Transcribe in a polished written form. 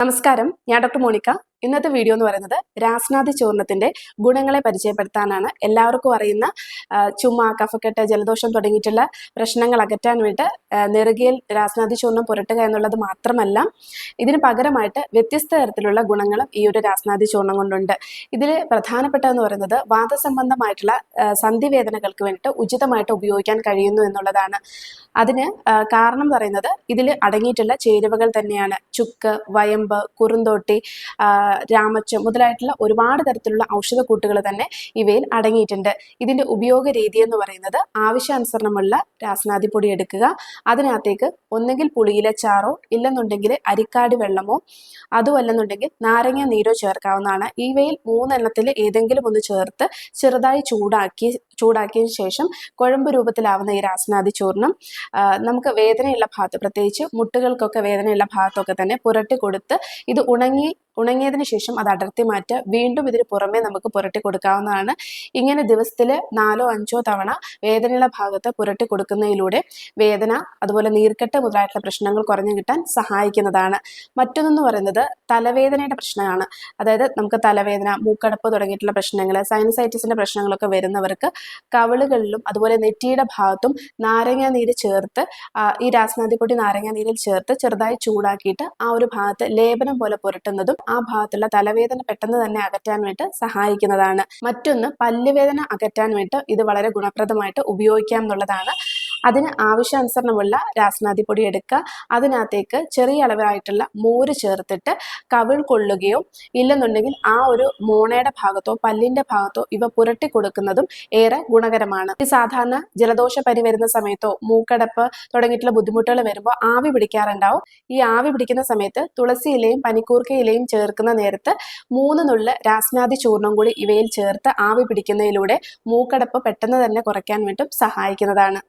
നമസ്കാരം, ഞാൻ doctor Monica. ഇന്നത്തെ വീഡിയോ എന്ന് പറയുന്നത് രാസ്നാദി ചൂർണത്തിന്റെ ഗുണങ്ങളെ പരിചയപ്പെടുത്താനാണ്. എല്ലാവർക്കും അറിയുന്ന ചുമ, കഫക്കെട്ട്, ജലദോഷം തുടങ്ങിയിട്ടുള്ള പ്രശ്നങ്ങൾ അകറ്റാൻ വേണ്ടി നെറുകയിൽ രാസ്നാദി ചൂർണം പുരട്ടുക എന്നുള്ളത് മാത്രമല്ല, ഇതിന് പകരമായിട്ട് വ്യത്യസ്ത തരത്തിലുള്ള ഗുണങ്ങളും ഈ ഒരു രാസ്നാദി ചൂർണം കൊണ്ടുണ്ട്. ഇതിൽ പ്രധാനപ്പെട്ടതെന്ന് പറയുന്നത് വാതസംബന്ധമായിട്ടുള്ള സന്ധിവേദനകൾക്ക് വേണ്ടിയിട്ട് ഉചിതമായിട്ട് ഉപയോഗിക്കാൻ കഴിയുന്നു എന്നുള്ളതാണ്. അതിന് കാരണം പറയുന്നത് ഇതിൽ അടങ്ങിയിട്ടുള്ള ചേരുവകൾ തന്നെയാണ്. ചുക്ക്, വയമ്പ്, കുറുന്തോട്ടി, രാമച്ചം മുതലായിട്ടുള്ള ഒരുപാട് തരത്തിലുള്ള ഔഷധക്കൂട്ടുകൾ തന്നെ ഇവയിൽ അടങ്ങിയിട്ടുണ്ട്. ഇതിന്റെ ഉപയോഗ രീതി എന്ന് പറയുന്നത് ആവശ്യാനുസരണമുള്ള രാസ്നാദിപ്പൊടി എടുക്കുക, അതിനകത്തേക്ക് ഒന്നെങ്കിൽ പുളിയില ചാറോ ഇല്ലെന്നുണ്ടെങ്കിൽ അരിക്കാടി വെള്ളമോ അതുമല്ലെന്നുണ്ടെങ്കിൽ നാരങ്ങ നീരോ ചേർക്കാവുന്നതാണ്. ഇവയിൽ മൂന്നെണ്ണത്തിൽ ഏതെങ്കിലും ഒന്ന് ചേർത്ത് ചെറുതായി ചൂടാക്കിയതിനു ശേഷം കുഴമ്പ് രൂപത്തിലാവുന്ന ഈ രാസ്നാദി ചൂർണം നമുക്ക് വേദനയുള്ള ഭാഗത്ത്, പ്രത്യേകിച്ച് മുട്ടുകൾക്കൊക്കെ വേദനയുള്ള ഭാഗത്തൊക്കെ തന്നെ പുരട്ടി കൊടുത്ത് ഇത് ഉണങ്ങിയതിനു ശേഷം അത് അടർത്തി മാറ്റുക. വീണ്ടും ഇതിന് പുറമെ നമുക്ക് പുരട്ടി കൊടുക്കാവുന്നതാണ്. ഇങ്ങനെ ദിവസത്തിൽ 4-5 തവണ വേദനയുള്ള ഭാഗത്ത് പുരട്ടി കൊടുക്കുന്നതിലൂടെ വേദന, അതുപോലെ നീർക്കെട്ട് മുതലായിട്ടുള്ള പ്രശ്നങ്ങൾ കുറഞ്ഞു കിട്ടാൻ സഹായിക്കുന്നതാണ്. മറ്റൊന്നെന്ന് പറയുന്നത് തലവേദനയുടെ പ്രശ്നമാണ്. അതായത് നമുക്ക് തലവേദന, മൂക്കടപ്പ് തുടങ്ങിയിട്ടുള്ള പ്രശ്നങ്ങൾ, സൈനസൈറ്റിസിന്റെ പ്രശ്നങ്ങളൊക്കെ വരുന്നവർക്ക് കവിളുകളിലും അതുപോലെ നെറ്റിയുടെ ഭാഗത്തും നാരങ്ങ നീര് ചേർത്ത്, ഈ രാസ്നാദിപ്പൊടി നാരങ്ങ നീരിൽ ചേർത്ത് ചെറുതായി ചൂടാക്കിയിട്ട് ആ ഒരു ഭാഗത്ത് ലേപനം പോലെ പുരട്ടുന്നതും ആ ഭാഗത്തുള്ള തലവേദന പെട്ടെന്ന് തന്നെ അകറ്റാൻ വേണ്ടി സഹായിക്കുന്നതാണ്. മറ്റൊന്ന് പല്ലുവേദന അകറ്റാൻ വേണ്ടി ഇത് വളരെ ഗുണപ്രദമായിട്ട് ഉപയോഗിക്കാം എന്നുള്ളതാണ്. അതിന് ആവശ്യാനുസരണമുള്ള രാസ്നാദിപ്പൊടി എടുക്കുക, അതിനകത്തേക്ക് ചെറിയ അളവായിട്ടുള്ള മോര് ചേർത്തിട്ട് കവിൾ കൊള്ളുകയോ ഇല്ലെന്നുണ്ടെങ്കിൽ ആ ഒരു മോണയുടെ ഭാഗത്തോ പല്ലിന്റെ ഭാഗത്തോ ഇവ പുരട്ടി കൊടുക്കുന്നതും ഏറെ ഗുണകരമാണ്. ഈ സാധാരണ ജലദോഷ പനി വരുന്ന സമയത്തോ മൂക്കടപ്പ് തുടങ്ങിയിട്ടുള്ള ബുദ്ധിമുട്ടുകൾ വരുമ്പോൾ ആവി പിടിക്കാറുണ്ടാവും. ഈ ആവി പിടിക്കുന്ന സമയത്ത് തുളസി ഇലയും പനിക്കൂർക്ക ഇലയും ചേർക്കുന്ന നേരത്ത് 3 നുള്ള് രാസ്നാദി ചൂർണം കൂടി ഇവയിൽ ചേർത്ത് ആവി പിടിക്കുന്നതിലൂടെ മൂക്കടപ്പ് പെട്ടെന്ന് തന്നെ കുറയ്ക്കാൻ വേണ്ടി സഹായിക്കുന്നതാണ്.